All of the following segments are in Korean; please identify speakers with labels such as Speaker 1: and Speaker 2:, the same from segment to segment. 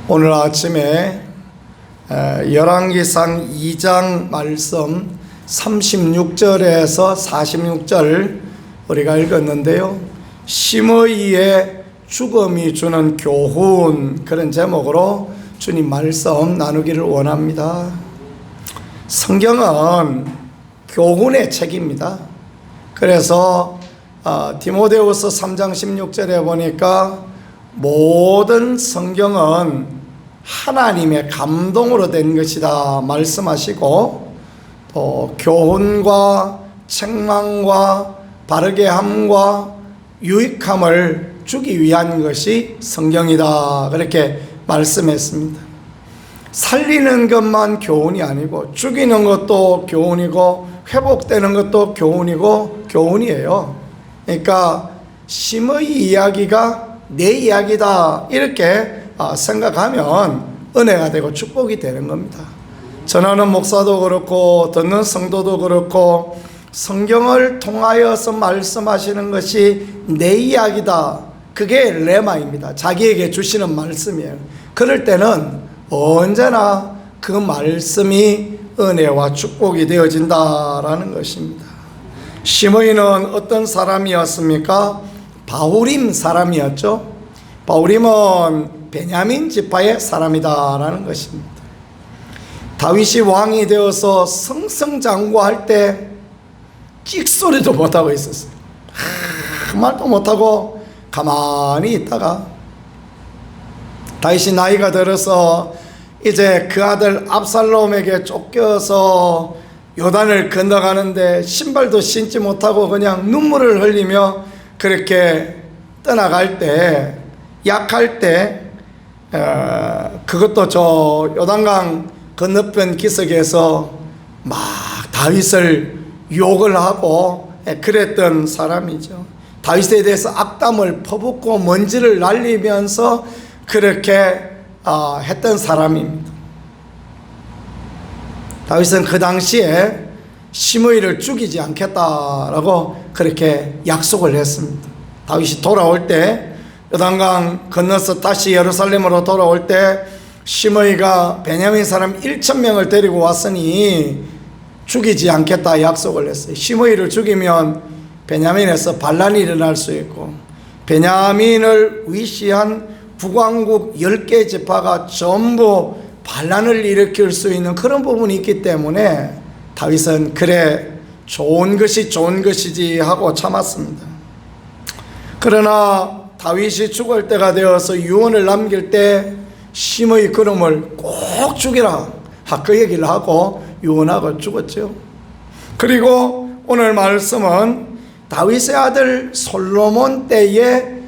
Speaker 1: 오늘 아침에 열왕기상 2장 말씀 36절에서 46절 우리가 읽었는데요. 심의의 죽음이 주는 교훈, 그런 제목으로 주님 말씀 나누기를 원합니다. 성경은 교훈의 책입니다. 그래서 디모데후서 3장 16절에 보니까 모든 성경은 하나님의 감동으로 된 것이다 말씀하시고, 또 교훈과 책망과 바르게 함과 유익함을 주기 위한 것이 성경이다, 그렇게 말씀했습니다. 살리는 것만 교훈이 아니고 죽이는 것도 교훈이고 회복되는 것도 교훈이에요. 그러니까 심의 이야기가 내 이야기다, 이렇게 생각하면 은혜가 되고 축복이 되는 겁니다. 전하는 목사도 그렇고 듣는 성도도 그렇고 성경을 통하여서 말씀하시는 것이 내 이야기다, 그게 레마입니다. 자기에게 주시는 말씀이에요. 그럴 때는 언제나 그 말씀이 은혜와 축복이 되어진다라는 것입니다. 심의는 어떤 사람이었습니까? 바후림 사람이었죠. 바후림은 베냐민 지파의 사람이다라는 것입니다. 다윗이 왕이 되어서 승승장구할 때 찍소리도 못하고 있었어요. 말도 못하고 가만히 있다가 다윗이 나이가 들어서 이제 그 아들 압살롬에게 쫓겨서 요단을 건너가는데 신발도 신지 못하고 그냥 눈물을 흘리며 그렇게 떠나갈 때, 약할 때 그것도 저 요단강 건너편 기슭에서 막 다윗을 욕을 하고 그랬던 사람이죠. 다윗에 대해서 악담을 퍼붓고 먼지를 날리면서 그렇게 했던 사람입니다. 다윗은 그 당시에 심의를 죽이지 않겠다라고 그렇게 약속을 했습니다. 다윗이 돌아올 때, 요단강 건너서 다시 예루살렘으로 돌아올 때 심의가 베냐민 사람 1,000명을 데리고 왔으니 죽이지 않겠다 약속을 했어요. 심의를 죽이면 베냐민에서 반란이 일어날 수 있고, 베냐민을 위시한 북왕국 10개 지파가 전부 반란을 일으킬 수 있는 그런 부분이 있기 때문에 다윗은 그래, 좋은 것이지 하고 참았습니다. 그러나 다윗이 죽을 때가 되어서 유언을 남길 때 심의 그놈을 꼭 죽이라, 그 얘기를 하고 유언하고 죽었죠. 그리고 오늘 말씀은 다윗의 아들 솔로몬 때에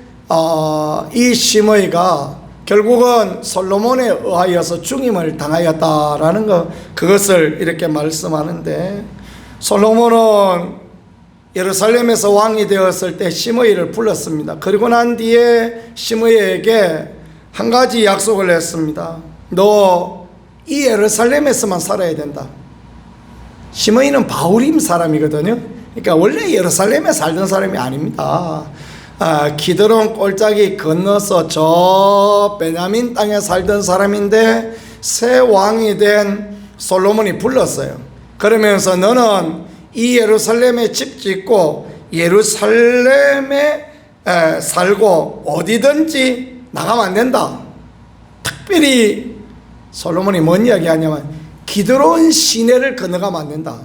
Speaker 1: 이 심의가 결국은 솔로몬에 의하여서 죽임을 당하였다라는 것, 그것을 이렇게 말씀하는데, 솔로몬은 예루살렘에서 왕이 되었을 때 심의를 불렀습니다. 그리고 난 뒤에 심의에게 한 가지 약속을 했습니다. 너 이 예루살렘에서만 살아야 된다. 심의는 바후림 사람이거든요. 그러니까 원래 예루살렘에 살던 사람이 아닙니다. 기드론 골짜기 건너서 저 베냐민 땅에 살던 사람인데 새 왕이 된 솔로몬이 불렀어요. 그러면서 너는 이 예루살렘에 집 짓고 예루살렘에 살고 어디든지 나가면 안 된다. 특별히 솔로몬이 뭔 이야기 하냐면 기드론 시내를 건너가면 안 된다.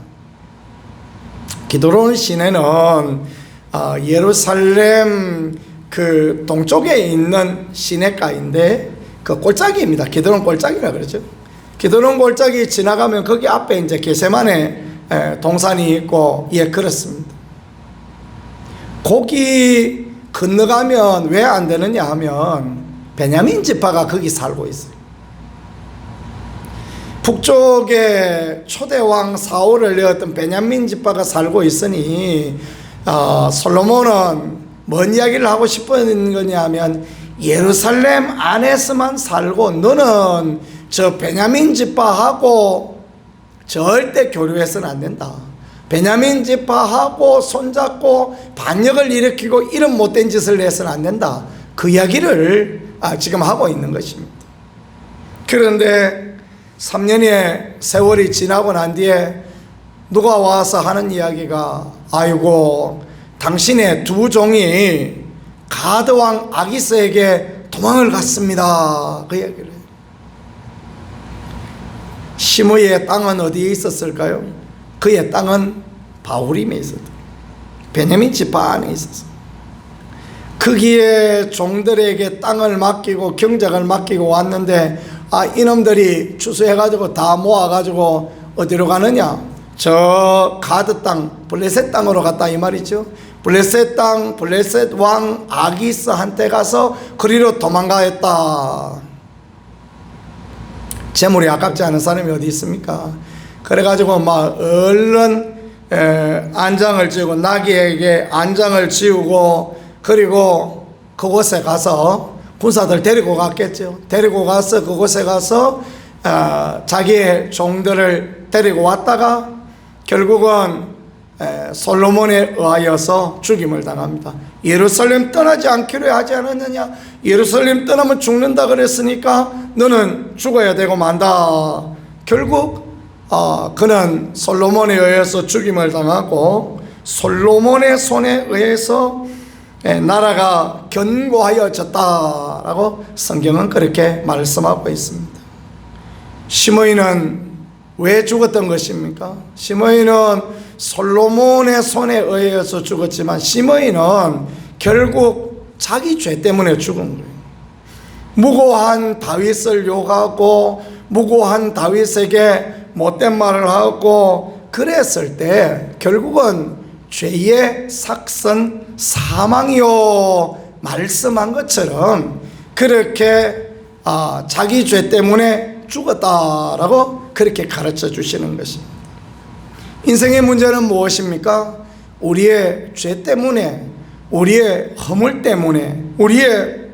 Speaker 1: 기드론 시내는 예루살렘 그 동쪽에 있는 시내가인데 그 골짜기입니다. 기드론 골짜기라 그러죠. 기드론 골짜기 지나가면 거기 앞에 이제 게세마네 동산이 있고, 그렇습니다. 거기 건너가면 왜 안 되느냐 하면 베냐민 지파가 거기 살고 있어요. 북쪽에 초대왕 사울을 내었던 베냐민 지파가 살고 있으니 솔로몬은 뭔 이야기를 하고 싶은 거냐 하면 예루살렘 안에서만 살고 너는 저 베냐민 지파하고 절대 교류해서는 안 된다. 베냐민 지파하고 손잡고 반역을 일으키고 이런 못된 짓을 해서는 안 된다. 그 이야기를 지금 하고 있는 것입니다. 그런데 3년의 세월이 지나고 난 뒤에 누가 와서 하는 이야기가, 아이고 당신의 두 종이 가드왕 아기스에게 도망을 갔습니다, 그 얘기를 해요. 시므이의 땅은 어디에 있었을까요? 그의 땅은 바후림에 있었다. 베냐민 지파 안에 있었어. 거기에 종들에게 땅을 맡기고 경작을 맡기고 왔는데, 이놈들이 추수해가지고 다 모아가지고 어디로 가느냐? 저 가드 땅, 블레셋 땅으로 갔다 이 말이죠. 블레셋 땅, 블레셋 왕 아기스한테 가서 그리로 도망가였다. 재물이 아깝지 않은 사람이 어디 있습니까? 그래가지고 막 얼른 안장을 지우고, 나귀에게 안장을 지우고, 그리고 그곳에 가서 군사들 데리고 갔겠죠. 데리고 가서 그곳에 가서 자기의 종들을 데리고 왔다가 결국은 솔로몬에 의하여서 죽임을 당합니다. 예루살렘 떠나지 않기로 하지 않았느냐? 예루살렘 떠나면 죽는다 그랬으니까 너는 죽어야 되고 만다. 결국 그는 솔로몬에 의해서 죽임을 당하고, 솔로몬의 손에 의해서 나라가 견고하여졌다라고 성경은 그렇게 말씀하고 있습니다. 시므이는 왜 죽었던 것입니까? 시므이는 솔로몬의 손에 의해서 죽었지만, 시므이는 결국 자기 죄 때문에 죽은 거예요. 무고한 다윗을 욕하고 무고한 다윗에게 못된 말을 하고 그랬을 때 결국은 죄의 삭선 사망이요 말씀한 것처럼 그렇게 자기 죄 때문에 죽었다라고 그렇게 가르쳐 주시는 것입니다. 인생의 문제는 무엇입니까? 우리의 죄 때문에, 우리의 허물 때문에, 우리의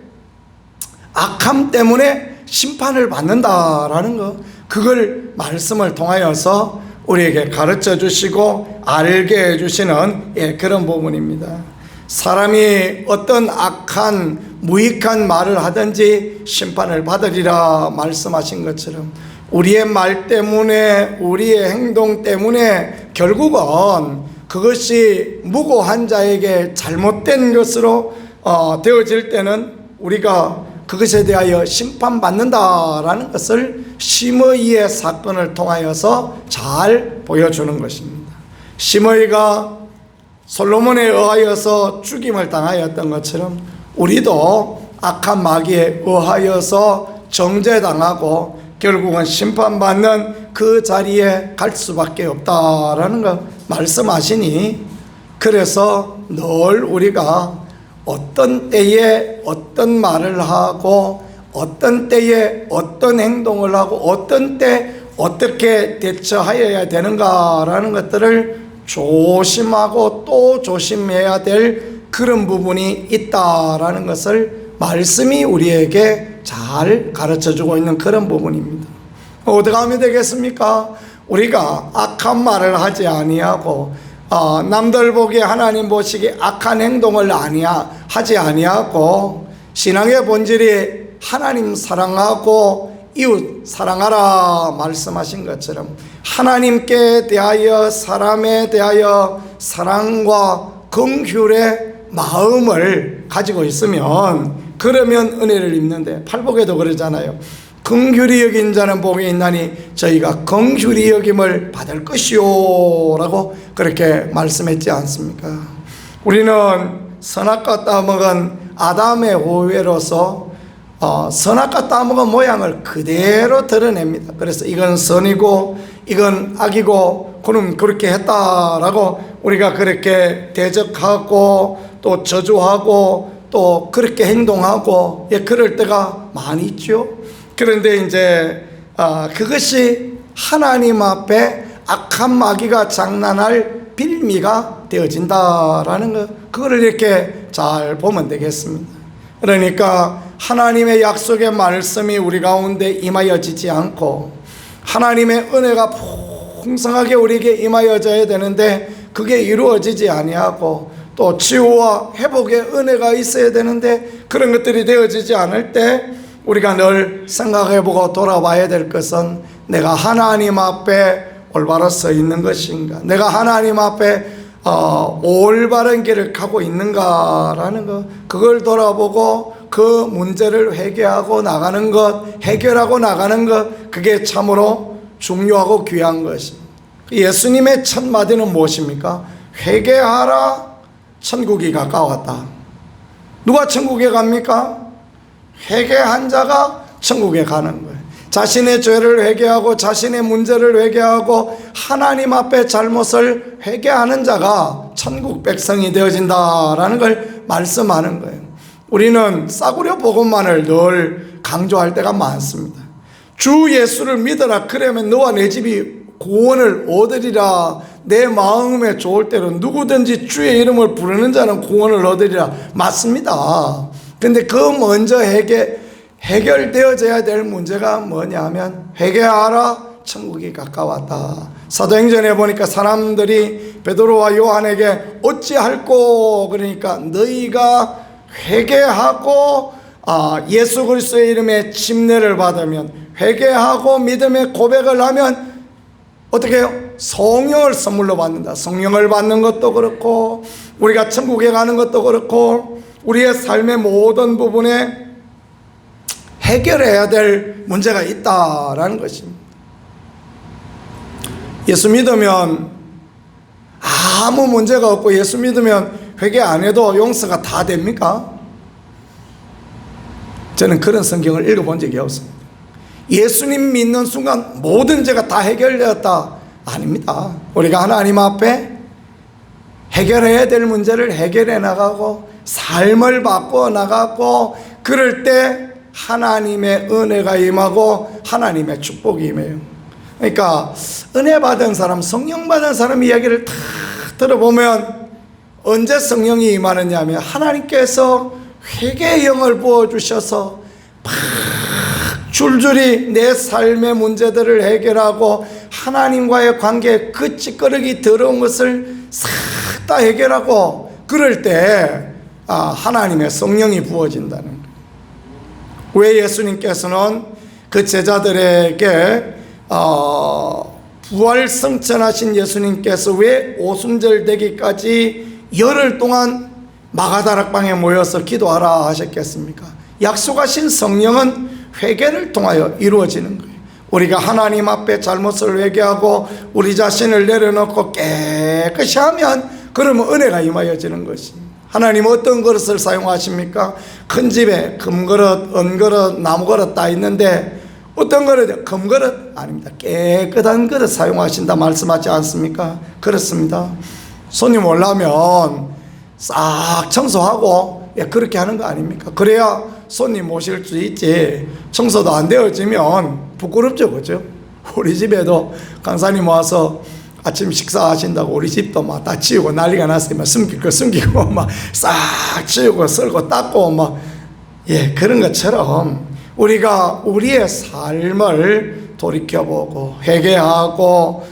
Speaker 1: 악함 때문에 심판을 받는다라는 것, 그걸 말씀을 통하여서 우리에게 가르쳐 주시고 알게 해주시는 그런 부분입니다. 사람이 어떤 악한 무익한 말을 하든지 심판을 받으리라 말씀하신 것처럼, 우리의 말 때문에, 우리의 행동 때문에 결국은 그것이 무고한 자에게 잘못된 것으로 되어질 때는 우리가 그것에 대하여 심판받는다라는 것을 시므이의 사건을 통하여서 잘 보여주는 것입니다. 시므이가 솔로몬에 의하여서 죽임을 당하였던 것처럼 우리도 악한 마귀에 의하여서 정죄당하고 결국은 심판받는 그 자리에 갈 수밖에 없다라는 거 말씀하시니, 그래서 늘 우리가 어떤 때에 어떤 말을 하고 어떤 때에 어떤 행동을 하고 어떤 때 어떻게 대처하여야 되는가라는 것들을 조심하고 또 조심해야 될 그런 부분이 있다라는 것을 말씀이 우리에게 잘 가르쳐주고 있는 그런 부분입니다. 어떻게 하면 되겠습니까? 우리가 악한 말을 하지 아니하고 남들 보기에 하나님 보시기에 악한 행동을 하지 아니하고, 신앙의 본질이 하나님 사랑하고 이웃 사랑하라 말씀하신 것처럼 하나님께 대하여 사람에 대하여 사랑과 긍휼의 마음을 가지고 있으면, 그러면 은혜를 입는데, 팔복에도 그러잖아요. 긍휼히 여긴 자는 복이 있나니 저희가 긍휼히 여김을 받을 것이요 라고 그렇게 말씀했지 않습니까? 우리는 선악과 따먹은 아담의 후예로서 선악과 따먹은 모양을 그대로 드러냅니다. 그래서 이건 선이고 이건 악이고 그럼 그렇게 했다라고 우리가 그렇게 대적하고 또 저주하고 또 그렇게 행동하고 그럴 때가 많이 있죠. 그런데 이제 그것이 하나님 앞에 악한 마귀가 장난할 빌미가 되어진다라는 것, 그걸 이렇게 잘 보면 되겠습니다. 그러니까 하나님의 약속의 말씀이 우리 가운데 임하여지지 않고 하나님의 은혜가 풍성하게 우리에게 임하여져야 되는데 그게 이루어지지 아니하고, 또 치유와 회복의 은혜가 있어야 되는데 그런 것들이 되어지지 않을 때 우리가 늘 생각해보고 돌아봐야 될 것은 내가 하나님 앞에 올바로 서 있는 것인가, 내가 하나님 앞에 올바른 길을 가고 있는가라는 것, 그걸 돌아보고 그 문제를 해결하고 나가는 것, 그게 참으로 중요하고 귀한 것입니다. 예수님의 첫 마디는 무엇입니까? 회개하라, 천국이 가까웠다. 누가 천국에 갑니까? 회개한 자가 천국에 가는 거예요. 자신의 죄를 회개하고 자신의 문제를 회개하고 하나님 앞에 잘못을 회개하는 자가 천국 백성이 되어진다라는 걸 말씀하는 거예요. 우리는 싸구려 복음만을 늘 강조할 때가 많습니다. 주 예수를 믿어라, 그러면 너와 내 집이 구원을 얻으리라. 내 마음에 좋을 대로 누구든지 주의 이름을 부르는 자는 구원을 얻으리라. 맞습니다. 근데 그 먼저 해결되어져야 될 문제가 뭐냐면 회개하라, 천국이 가까웠다. 사도행전에 보니까 사람들이 베드로와 요한에게 어찌할꼬, 그러니까 너희가 회개하고 예수 그리스도의 이름에 침례를 받으면, 회개하고 믿음의 고백을 하면 어떻게 해요? 성령을 선물로 받는다. 성령을 받는 것도 그렇고 우리가 천국에 가는 것도 그렇고 우리의 삶의 모든 부분에 해결해야 될 문제가 있다라는 것입니다. 예수 믿으면 아무 문제가 없고 예수 믿으면 회개 안 해도 용서가 다 됩니까? 저는 그런 성경을 읽어본 적이 없습니다. 예수님 믿는 순간 모든 죄가 다 해결되었다. 아닙니다. 우리가 하나님 앞에 해결해야 될 문제를 해결해 나가고 삶을 바꿔 나가고, 그럴 때 하나님의 은혜가 임하고 하나님의 축복이 임해요. 그러니까 은혜 받은 사람, 성령 받은 사람 이야기를 다 들어보면 언제 성령이 임하느냐 하면 하나님께서 회개의 영을 부어주셔서 막 줄줄이 내 삶의 문제들을 해결하고 하나님과의 관계에 그 찌꺼러기 더러운 것을 싹 다 해결하고, 그럴 때 하나님의 성령이 부어진다는 거예요. 왜 예수님께서는 그 제자들에게 부활승천하신 예수님께서 왜 오순절 되기까지 열흘 동안 마가다락방에 모여서 기도하라 하셨겠습니까? 약속하신 성령은 회개를 통하여 이루어지는 거예요. 우리가 하나님 앞에 잘못을 회개하고 우리 자신을 내려놓고 깨끗이 하면, 그러면 은혜가 임하여지는 것입니다. 하나님은 어떤 그릇을 사용하십니까? 큰 집에 금그릇, 은그릇, 나무그릇 다 있는데 어떤 그릇? 금그릇? 아닙니다. 깨끗한 그릇 사용하신다 말씀하지 않습니까? 그렇습니다. 손님 오려면 싹 청소하고 그렇게 하는 거 아닙니까? 그래야 손님 모실 수 있지. 청소도 안 되어지면 부끄럽죠, 그죠? 우리 집에도 강사님 와서 아침 식사하신다고 우리 집도 막 다 치우고 난리가 났어요. 막 숨길 거 숨기고 막 싹 치우고 썰고 닦고 막, 그런 것처럼 우리가 우리의 삶을 돌이켜보고 회개하고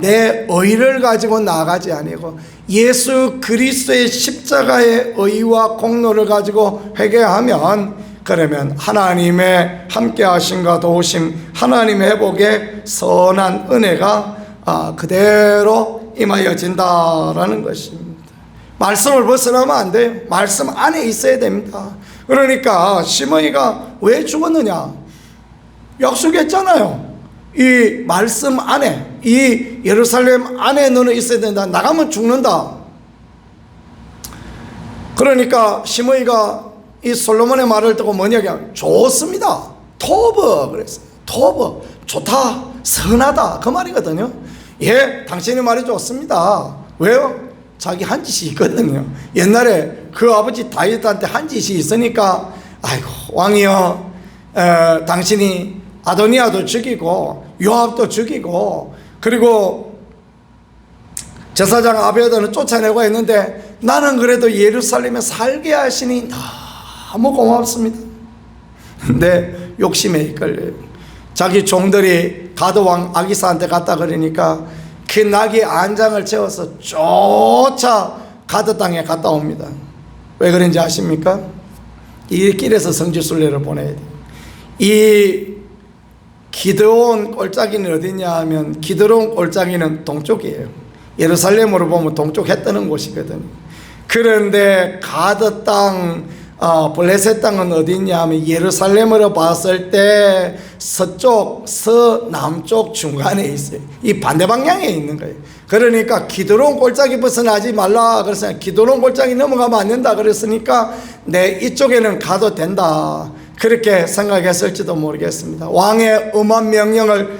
Speaker 1: 내 의를 가지고 나가지 아니고 예수 그리스도의 십자가의 의와 공로를 가지고 회개하면, 그러면 하나님의 함께 하심과 도우심, 하나님의 회복의 선한 은혜가 그대로 임하여진다라는 것입니다. 말씀을 벗어나면 안 돼요. 말씀 안에 있어야 됩니다. 그러니까 시므이가 왜 죽었느냐? 약속했잖아요. 이 말씀 안에, 이 예루살렘 안에 너는 있어야 된다. 나가면 죽는다. 그러니까 시므이가 이 솔로몬의 말을 듣고 뭐냐면 좋습니다. 토브 그랬어요. 토브 좋다, 선하다, 그 말이거든요. 당신의 말이 좋습니다. 왜요? 자기 한 짓이 있거든요. 옛날에 그 아버지 다윗한테 한 짓이 있으니까, 아이고 왕이여, 당신이 아도니아도 죽이고 요압도 죽이고 그리고 제사장 아베드는 쫓아내고 했는데 나는 그래도 예루살렘에 살게 하시니 너무 고맙습니다. 근데 욕심에 이끌려요. 자기 종들이 가드왕 아기사한테 갔다 그러니까 그 나귀 안장을 채워서 쫓아 가드 땅에 갔다 옵니다. 왜 그런지 아십니까? 이 길에서 성지순례를 보내야 돼요. 이 기드온 골짜기는 어디냐 하면 기드온 골짜기는 동쪽이에요. 예루살렘으로 보면 동쪽 해 뜨는 곳이거든요. 그런데 가드 땅, 블레셋 땅은 어디냐 하면 예루살렘으로 봤을 때 서쪽, 서남쪽 중간에 있어요. 이 반대 방향에 있는 거예요. 그러니까 기드론 골짜기 벗어나지 말라 그랬어요. 기드론 골짜기 넘어가면 안 된다 그랬으니까 내 이쪽에는 가도 된다, 그렇게 생각했을지도 모르겠습니다. 왕의 엄한 명령을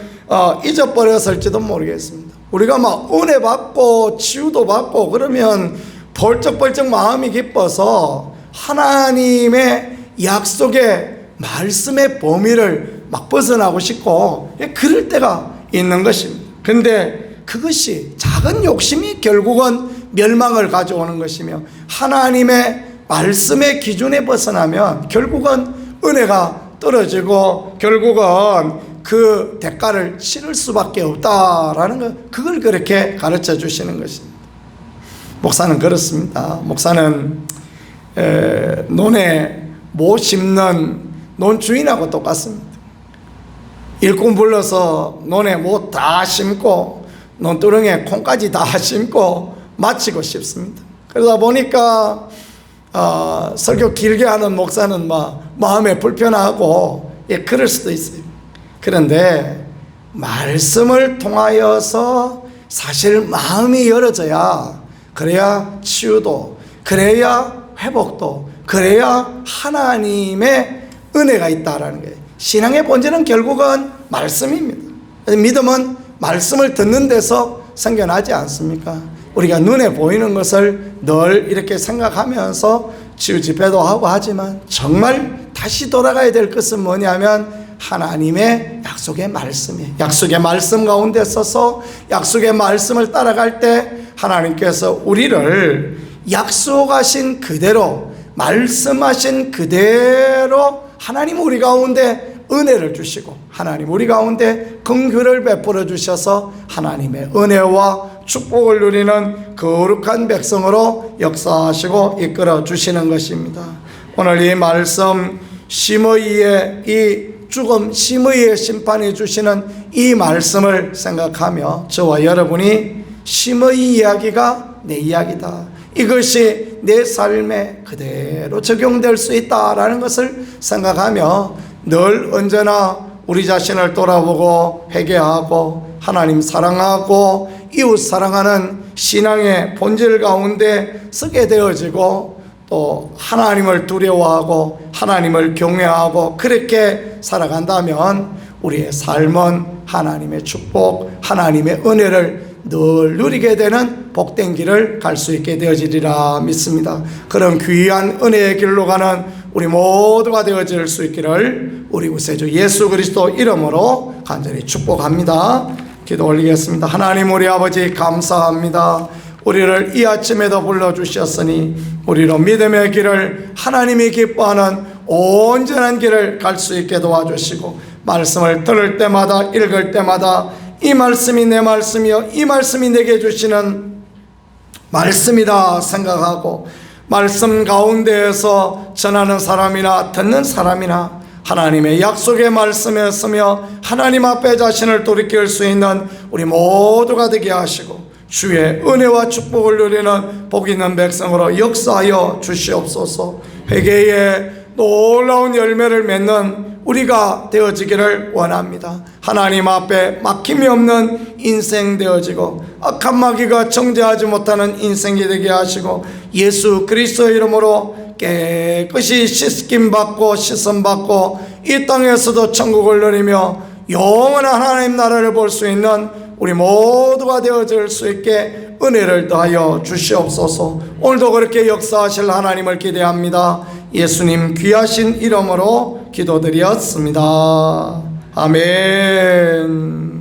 Speaker 1: 잊어버렸을지도 모르겠습니다. 우리가 막 은혜 받고 치유도 받고 그러면 벌쩍벌쩍 마음이 기뻐서 하나님의 약속의 말씀의 범위를 막 벗어나고 싶고 그럴 때가 있는 것입니다. 근데 그것이 작은 욕심이 결국은 멸망을 가져오는 것이며, 하나님의 말씀의 기준에 벗어나면 결국은 은혜가 떨어지고 결국은 그 대가를 치를 수밖에 없다라는 것, 그걸 그렇게 가르쳐 주시는 것입니다. 목사는 그렇습니다. 목사는 논에 모 심는 논 주인하고 똑같습니다. 일꾼 불러서 논에 뭐 다 심고 논두렁에 콩까지 다 심고 마치고 싶습니다. 그러다 보니까 설교 길게 하는 목사는 막 마음에 불편하고 그럴 수도 있어요. 그런데 말씀을 통하여서 사실 마음이 열어져야, 그래야 치유도, 그래야 회복도, 그래야 하나님의 은혜가 있다라는 거예요. 신앙의 본질은 결국은 말씀입니다. 믿음은 말씀을 듣는 데서 생겨나지 않습니까? 우리가 눈에 보이는 것을 늘 이렇게 생각하면서 치유 집회도 하고 하지만 정말 다시 돌아가야 될 것은 뭐냐면 하나님의 약속의 말씀이에요. 약속의 말씀 가운데 서서 약속의 말씀을 따라갈 때 하나님께서 우리를 약속하신 그대로, 말씀하신 그대로 하나님 우리 가운데 은혜를 주시고 하나님 우리 가운데 긍휼을 베풀어 주셔서 하나님의 은혜와 축복을 누리는 거룩한 백성으로 역사하시고 이끌어 주시는 것입니다. 오늘 이 말씀, 심의의 이 죽음, 심의의 심판이 주시는 이 말씀을 생각하며 저와 여러분이 심의 이야기가 내 이야기다, 이것이 내 삶에 그대로 적용될 수 있다라는 것을 생각하며 늘 언제나 우리 자신을 돌아보고 회개하고 하나님 사랑하고 이웃 사랑하는 신앙의 본질 가운데 서게 되어지고, 또 하나님을 두려워하고 하나님을 경외하고 그렇게 살아간다면 우리의 삶은 하나님의 축복, 하나님의 은혜를 늘 누리게 되는 복된 길을 갈 수 있게 되어지리라 믿습니다. 그런 귀한 은혜의 길로 가는 우리 모두가 되어질 수 있기를 우리 구세주 예수 그리스도 이름으로 간절히 축복합니다. 기도 올리겠습니다. 하나님 우리 아버지 감사합니다. 우리를 이 아침에도 불러주셨으니 우리로 믿음의 길을, 하나님이 기뻐하는 온전한 길을 갈 수 있게 도와주시고, 말씀을 들을 때마다 읽을 때마다 이 말씀이 내 말씀이요 이 말씀이 내게 주시는 말씀이다 생각하고, 말씀 가운데에서 전하는 사람이나 듣는 사람이나 하나님의 약속의 말씀에 서며 하나님 앞에 자신을 돌이킬 수 있는 우리 모두가 되게 하시고 주의 은혜와 축복을 누리는 복 있는 백성으로 역사하여 주시옵소서. 회개의 놀라운 열매를 맺는 우리가 되어지기를 원합니다. 하나님 앞에 막힘이 없는 인생 되어지고 악한 마귀가 정죄하지 못하는 인생이 되게 하시고, 예수 그리스도의 이름으로 깨끗이 씻김받고 씻음받고 이 땅에서도 천국을 누리며 영원한 하나님 나라를 볼 수 있는 우리 모두가 되어질 수 있게 은혜를 더하여 주시옵소서. 오늘도 그렇게 역사하실 하나님을 기대합니다. 예수님 귀하신 이름으로 기도드렸습니다. 아멘.